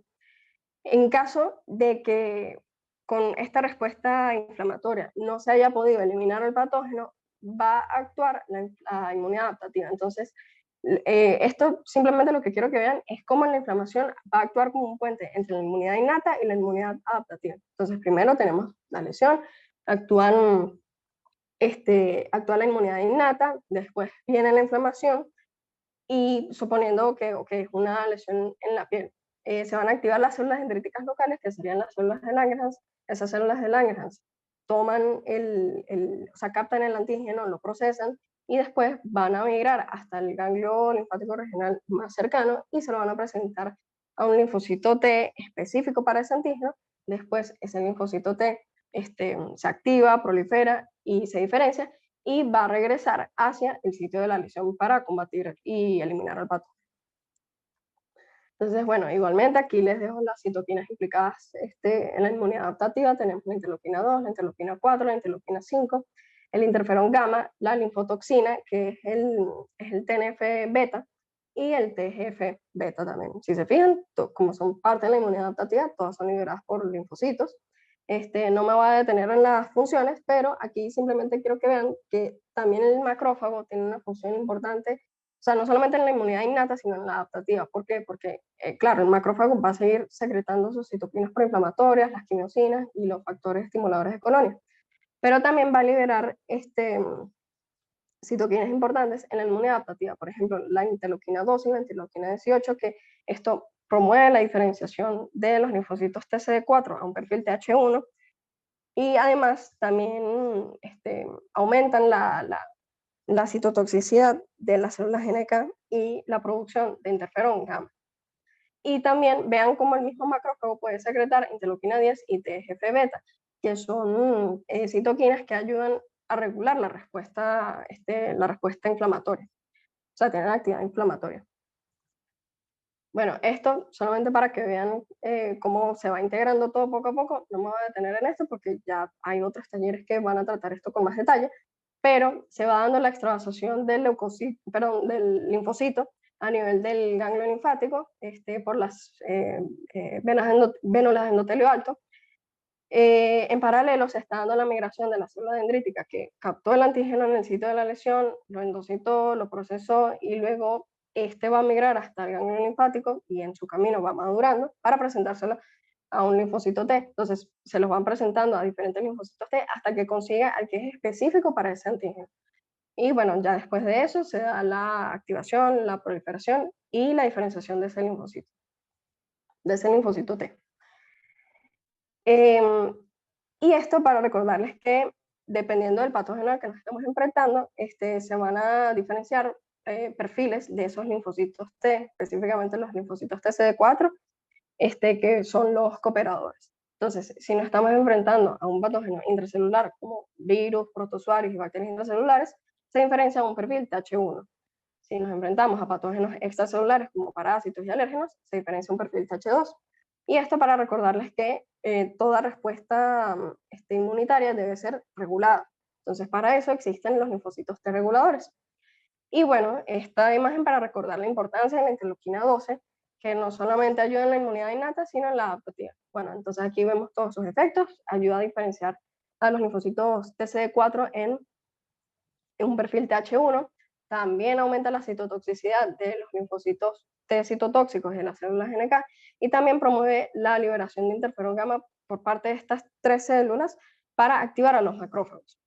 En caso de que con esta respuesta inflamatoria no se haya podido eliminar el patógeno, va a actuar la inmunidad adaptativa. Entonces, esto simplemente lo que quiero que vean es cómo la inflamación va a actuar como un puente entre la inmunidad innata y la inmunidad adaptativa. Entonces, primero tenemos la lesión, actúa la inmunidad innata, después viene la inflamación y suponiendo que es una lesión en la piel, se van a activar las células dendríticas locales, que serían las células de Langerhans. Esas células de Langerhans toman o sea, captan el antígeno, lo procesan y después van a migrar hasta el ganglio linfático regional más cercano y se lo van a presentar a un linfocito T específico para ese antígeno. Después ese linfocito T se activa, prolifera y se diferencia y va a regresar hacia el sitio de la lesión para combatir y eliminar el patógeno. Entonces, bueno, igualmente aquí les dejo las citoquinas implicadas en la inmunidad adaptativa. Tenemos la interleuquina 2, la interleuquina 4, la interleuquina 5, el interferón gamma, la linfotoxina, que es el TNF beta, y el TGF beta también. Si se fijan, como son parte de la inmunidad adaptativa, todas son liberadas por linfocitos. No me voy a detener en las funciones, pero aquí simplemente quiero que vean que también el macrófago tiene una función importante sea, no solamente en la inmunidad innata, sino en la adaptativa. ¿Por qué? Porque, claro, el macrófago va a seguir secretando sus citoquinas proinflamatorias, las quimiosinas y los factores estimuladores de colonia, pero también va a liberar citoquinas importantes en la inmunidad adaptativa, por ejemplo, la interleuquina 2 y la interleuquina 18, que esto promueve la diferenciación de los linfocitos TCD4 a un perfil TH1, y además también aumentan la citotoxicidad de las células NK y la producción de interferón gamma. Y también vean cómo el mismo macrófago puede secretar interleuquina 10 y TGF-beta, que son citoquinas que ayudan a regular la respuesta inflamatoria, o sea, tienen actividad inflamatoria. Bueno, esto solamente para que vean cómo se va integrando todo poco a poco. No me voy a detener en esto porque ya hay otros talleres que van a tratar esto con más detalle, pero se va dando la extravasación del del linfocito a nivel del ganglio linfático por las vénulas de endotelio alto. En paralelo se está dando la migración de la célula dendrítica que captó el antígeno en el sitio de la lesión, lo endocitó, lo procesó y luego va a migrar hasta el ganglio linfático y en su camino va madurando para presentárselo a un linfocito T. Entonces se los van presentando a diferentes linfocitos T hasta que consiga al que es específico para ese antígeno. Y bueno, ya después de eso se da la activación, la proliferación y la diferenciación de ese linfocito T. Y esto para recordarles que dependiendo del patógeno al que nos estamos enfrentando, se van a diferenciar perfiles de esos linfocitos T, específicamente los linfocitos TCD4, que son los cooperadores. Entonces, si nos estamos enfrentando a un patógeno intracelular como virus, protozoarios y bacterias intracelulares, se diferencia un perfil TH1. Si nos enfrentamos a patógenos extracelulares como parásitos y alérgenos, se diferencia un perfil TH2. Y esto para recordarles que toda respuesta inmunitaria debe ser regulada. Entonces, para eso existen los linfocitos T reguladores. Y bueno, esta imagen para recordar la importancia de la interleuquina 12, que no solamente ayuda en la inmunidad innata, sino en la adaptativa. Bueno, entonces aquí vemos todos sus efectos, ayuda a diferenciar a los linfocitos TCD4 en un perfil TH1, también aumenta la citotoxicidad de los linfocitos T citotóxicos de las células NK y también promueve la liberación de interferón gamma por parte de estas tres células para activar a los macrófagos.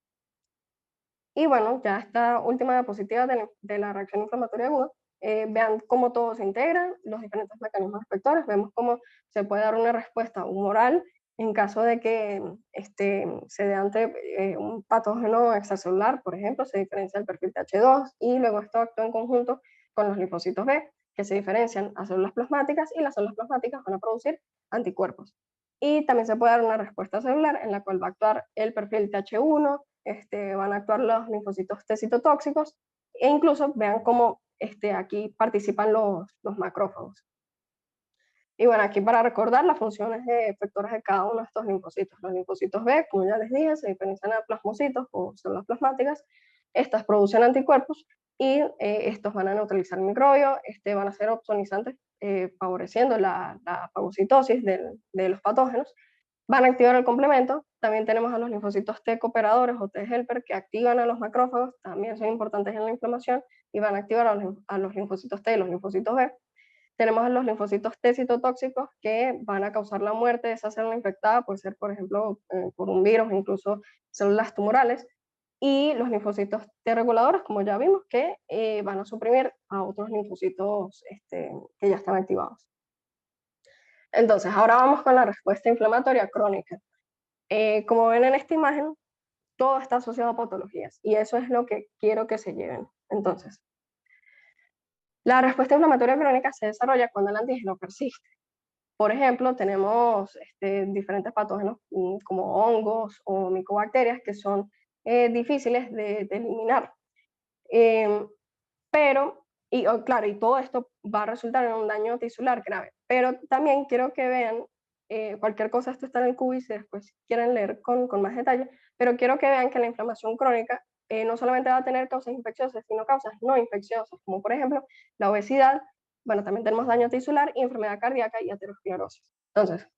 Y bueno, ya esta última diapositiva de la reacción inflamatoria aguda, vean cómo todo se integra, los diferentes mecanismos efectores, vemos cómo se puede dar una respuesta humoral en caso de que se dé ante un patógeno extracelular, por ejemplo, se diferencia el perfil TH2 y luego esto actúa en conjunto con los linfocitos B, que se diferencian a células plasmáticas y las células plasmáticas van a producir anticuerpos. Y también se puede dar una respuesta celular en la cual va a actuar el perfil TH1, van a actuar los linfocitos T citotóxicos e incluso vean cómo aquí participan los macrófagos. Y bueno, aquí para recordar las funciones efectoras de cada uno de estos linfocitos. Los linfocitos B, como ya les dije, se diferencian a plasmocitos o células plasmáticas. Estas producen anticuerpos y estos van a neutralizar el microbio, van a ser opsonizantes, favoreciendo la fagocitosis de los patógenos. Van a activar el complemento. También tenemos a los linfocitos T cooperadores o T helper que activan a los macrófagos, también son importantes en la inflamación y van a activar a los linfocitos T y los linfocitos B. Tenemos a los linfocitos T citotóxicos que van a causar la muerte de esa célula infectada, puede ser, por ejemplo, por un virus, incluso células tumorales. Y los linfocitos T reguladores, como ya vimos, que van a suprimir a otros linfocitos que ya están activados. Entonces, ahora vamos con la respuesta inflamatoria crónica. Como ven en esta imagen, todo está asociado a patologías y eso es lo que quiero que se lleven. Entonces, la respuesta inflamatoria crónica se desarrolla cuando el antígeno persiste. Por ejemplo, tenemos diferentes patógenos como hongos o micobacterias que son difíciles de eliminar. Pero, claro, y todo esto va a resultar en un daño tisular grave. Pero también quiero que vean, cualquier cosa, esto está en el cubo si después quieren leer con más detalle, pero quiero que vean que la inflamación crónica no solamente va a tener causas infecciosas, sino causas no infecciosas, como por ejemplo la obesidad, bueno, también tenemos daño tisular, enfermedad cardíaca y aterosclerosis. Entonces,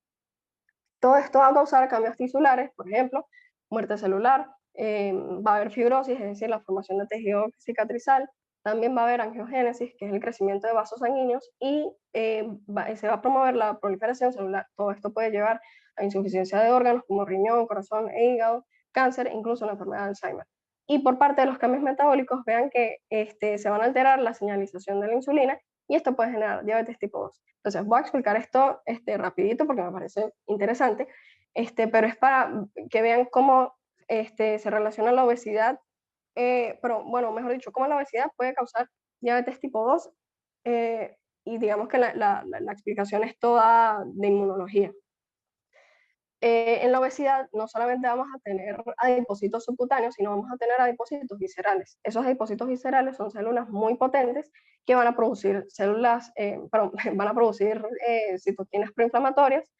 todo esto va a causar cambios tisulares, por ejemplo, muerte celular, va a haber fibrosis, es decir, la formación de tejido cicatrizal, También va a haber angiogénesis, que es el crecimiento de vasos sanguíneos, y se va a promover la proliferación celular. Todo esto puede llevar a insuficiencia de órganos como riñón, corazón e hígado, cáncer, incluso la enfermedad de Alzheimer. Y por parte de los cambios metabólicos, vean que se van a alterar la señalización de la insulina y esto puede generar diabetes tipo 2. Entonces, voy a explicar esto rapidito porque me parece interesante, pero es para que vean cómo se relaciona la obesidad, pero bueno, mejor dicho, cómo la obesidad puede causar diabetes tipo 2, y digamos que la explicación es toda de inmunología. En la obesidad no solamente vamos a tener adipocitos subcutáneos, sino vamos a tener adipocitos viscerales. Esos adipocitos viscerales son células muy potentes que van a producir van a producir citoquinas proinflamatorias,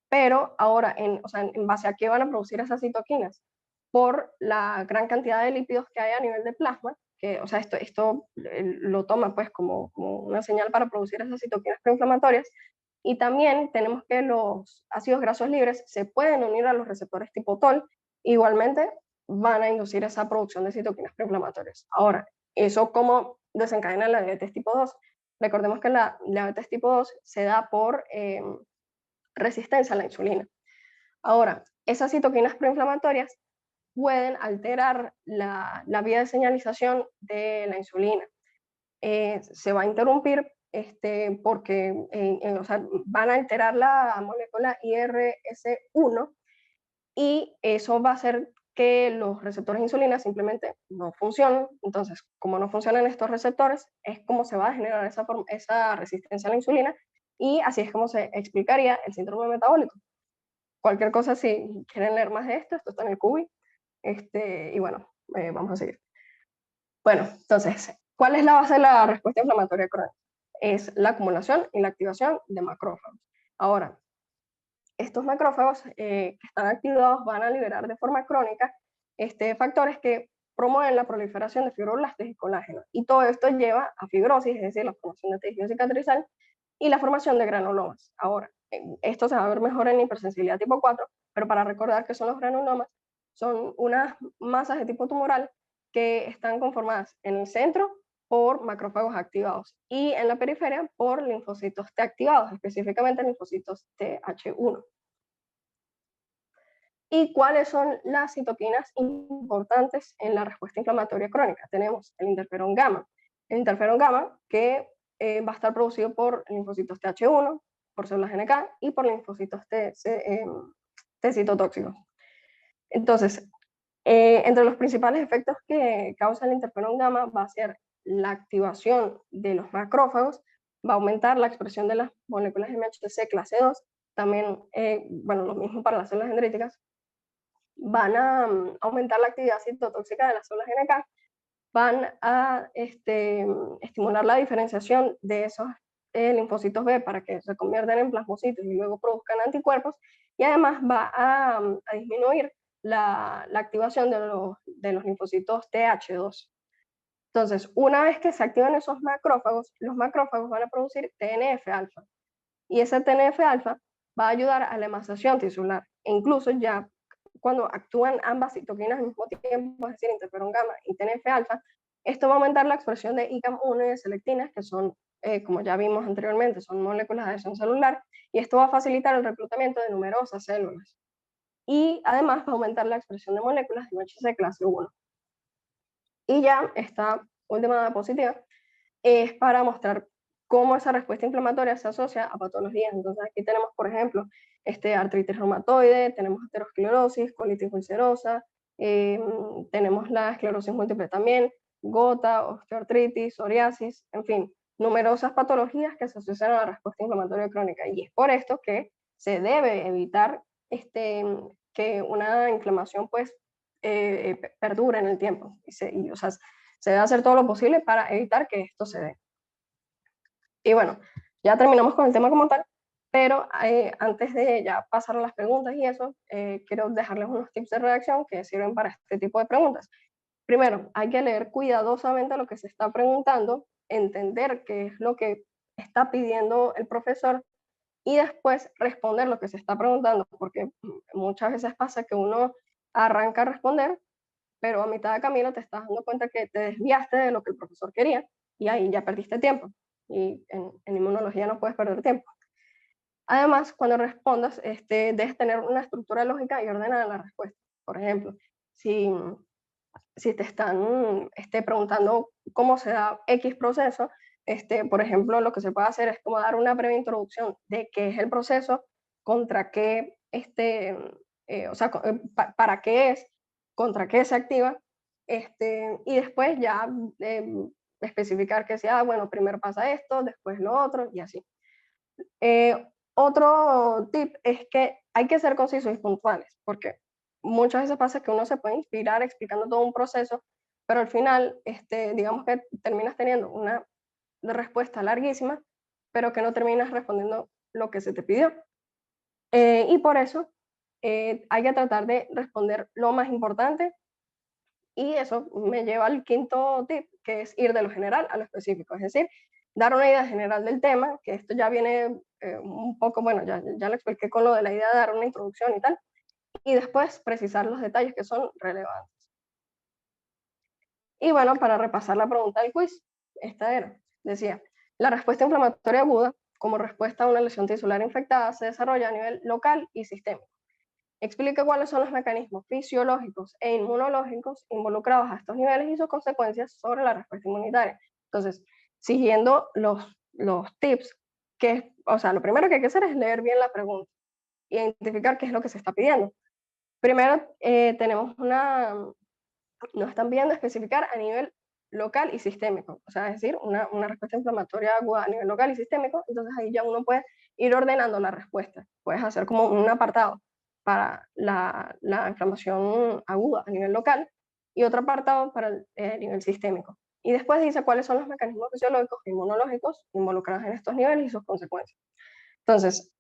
pero ahora, o sea, ¿en base a qué van a producir esas citoquinas? Por la gran cantidad de lípidos que hay a nivel de plasma, que, o sea, esto lo toma pues como una señal para producir esas citoquinas proinflamatorias. Y también tenemos que los ácidos grasos libres se pueden unir a los receptores tipo TOL, igualmente van a inducir esa producción de citoquinas proinflamatorias. Ahora, ¿eso cómo desencadena la diabetes tipo 2? Recordemos que la diabetes tipo 2 se da por resistencia a la insulina. Ahora, esas citoquinas proinflamatorias pueden alterar la vía de señalización de la insulina. Se va a interrumpir porque o sea, van a alterar la molécula IRS1 y eso va a hacer que los receptores de insulina simplemente no funcionen. Entonces, como no funcionan estos receptores, es como se va a generar esa resistencia a la insulina y así es como se explicaría el síndrome metabólico. Cualquier cosa, si quieren leer más de esto está en el CUBI. Y bueno, vamos a seguir. Bueno, entonces, ¿cuál es la base de la respuesta inflamatoria crónica? Es la acumulación y la activación de macrófagos. Ahora, estos macrófagos que están activados van a liberar de forma crónica factores que promueven la proliferación de fibroblastos y colágeno. Y todo esto lleva a fibrosis, es decir, la formación de tejido cicatrizal y la formación de granulomas. Ahora, esto se va a ver mejor en la hipersensibilidad tipo 4, pero para recordar que son los granulomas, son unas masas de tipo tumoral que están conformadas en el centro por macrófagos activados y en la periferia por linfocitos T activados, específicamente linfocitos TH1. ¿Y cuáles son las citoquinas importantes en la respuesta inflamatoria crónica? Tenemos el interferón gamma. El interferón gamma que va a estar producido por linfocitos TH1, por células NK y por linfocitos T citotóxicos. Entonces, entre los principales efectos que causa el interferón gamma va a ser la activación de los macrófagos, va a aumentar la expresión de las moléculas MHC clase 2, también, bueno, lo mismo para las células dendríticas, van a aumentar la actividad citotóxica de las células NK, van a estimular la diferenciación de esos linfocitos B para que se conviertan en plasmocitos y luego produzcan anticuerpos, y además va a disminuir la activación de los linfocitos TH2. Entonces, una vez que se activan esos macrófagos, los macrófagos van a producir TNF-alfa, y ese TNF-alfa va a ayudar a la emancipación tisular. E incluso ya cuando actúan ambas citoquinas al mismo tiempo, es decir, interferón gamma y TNF-alfa, esto va a aumentar la expresión de ICAM1 y de selectinas, que son, como ya vimos anteriormente, son moléculas de adhesión celular, y esto va a facilitar el reclutamiento de numerosas células. Y además va a aumentar la expresión de moléculas de MHC clase 1. Y ya esta última diapositiva es para mostrar cómo esa respuesta inflamatoria se asocia a patologías. Entonces aquí tenemos, por ejemplo, artritis reumatoide, tenemos aterosclerosis, colitis ulcerosa, tenemos la esclerosis múltiple también, gota, osteoartritis, psoriasis, en fin, numerosas patologías que se asocian a la respuesta inflamatoria crónica. Y es por esto que se debe evitar que una inflamación pues perdure en el tiempo. O sea, se debe hacer todo lo posible para evitar que esto se dé. Y bueno, ya terminamos con el tema como tal, pero antes de ya pasar a las preguntas y eso, quiero dejarles unos tips de redacción que sirven para este tipo de preguntas. Primero, hay que leer cuidadosamente lo que se está preguntando, entender qué es lo que está pidiendo el profesor y después responder lo que se está preguntando, porque muchas veces pasa que uno arranca a responder pero a mitad de camino te estás dando cuenta que te desviaste de lo que el profesor quería y ahí ya perdiste tiempo. Y en inmunología no puedes perder tiempo. Además, cuando respondas, debes tener una estructura lógica y ordenada en la respuesta. Por ejemplo, si, si te están preguntando cómo se da X proceso, por ejemplo, lo que se puede hacer es como dar una breve introducción de qué es el proceso, contra qué, o sea, para qué es, contra qué se activa, y después ya especificar que sea, bueno, primero pasa esto, después lo otro, y así. Otro tip es que hay que ser concisos y puntuales, porque muchas veces pasa que uno se puede inspirar explicando todo un proceso, pero al final, digamos que terminas teniendo una respuesta larguísima, pero que no terminas respondiendo lo que se te pidió. Y por eso hay que tratar de responder lo más importante, y eso me lleva al quinto tip, que es ir de lo general a lo específico, es decir, dar una idea general del tema, que esto ya viene un poco, bueno, ya lo expliqué con lo de la idea de dar una introducción y tal, y después precisar los detalles que son relevantes. Y bueno, para repasar la pregunta del quiz, esta era, decía, la respuesta inflamatoria aguda, como respuesta a una lesión tisular infectada, se desarrolla a nivel local y sistémico. Explica cuáles son los mecanismos fisiológicos e inmunológicos involucrados a estos niveles y sus consecuencias sobre la respuesta inmunitaria. Entonces, siguiendo los tips, o sea, lo primero que hay que hacer es leer bien la pregunta, identificar qué es lo que se está pidiendo. Primero, nos están pidiendo especificar a nivel local y sistémico, o sea, es decir, una respuesta inflamatoria aguda a nivel local y sistémico, entonces ahí ya uno puede ir ordenando la respuesta, puedes hacer como un apartado para la inflamación aguda a nivel local y otro apartado para el nivel sistémico. Y después dice cuáles son los mecanismos fisiológicos e inmunológicos involucrados en estos niveles y sus consecuencias. Entonces,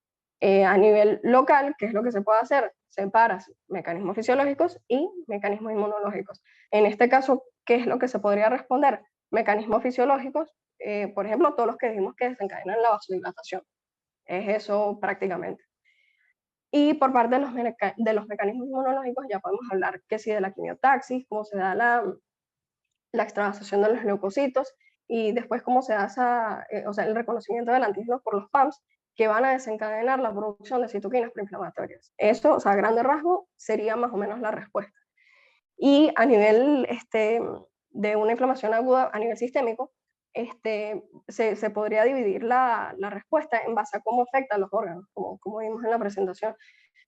a nivel local, ¿qué es lo que se puede hacer? Separas mecanismos fisiológicos y mecanismos inmunológicos. En este caso, ¿qué es lo que se podría responder? Mecanismos fisiológicos, por ejemplo, todos los que dijimos que desencadenan la vasodilatación. Es eso prácticamente. Y por parte de los mecanismos inmunológicos ya podemos hablar que sí de la quimiotaxis, cómo se da la extravasación de los leucocitos y después cómo se da o sea, el reconocimiento del antígeno por los PAMs que van a desencadenar la producción de citoquinas proinflamatorias. Eso, o sea, a grande rasgo, sería más o menos la respuesta. Y a nivel de una inflamación aguda, a nivel sistémico, se podría dividir la respuesta en base a cómo afecta a los órganos, como vimos en la presentación.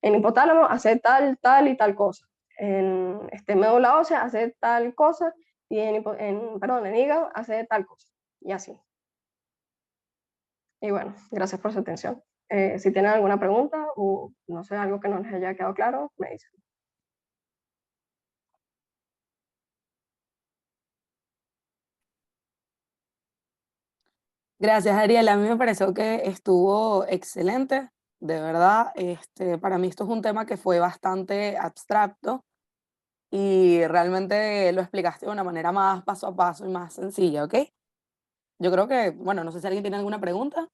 En hipotálamo hace tal, tal y tal cosa. En médula ósea hace tal cosa y perdón, en hígado hace tal cosa. Y así. Y bueno, gracias por su atención. Si tienen alguna pregunta o no sé, algo que no les haya quedado claro, me dicen. Gracias, Ariel. A mí me pareció que estuvo excelente. De verdad, para mí esto es un tema que fue bastante abstracto y realmente lo explicaste de una manera más paso a paso y más sencilla, ¿ok? Yo creo que, bueno, no sé si alguien tiene alguna pregunta.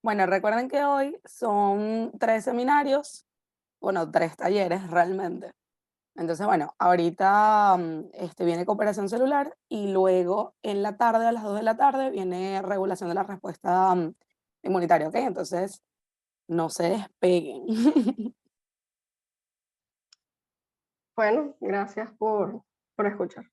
Bueno, recuerden que hoy son 3 seminarios, bueno, 3 talleres realmente. Entonces, bueno, ahorita viene cooperación celular y luego en la tarde, a las 2 de la tarde, viene regulación de la respuesta inmunitaria, ¿ok? Entonces, no se despeguen. Bueno, gracias por escuchar.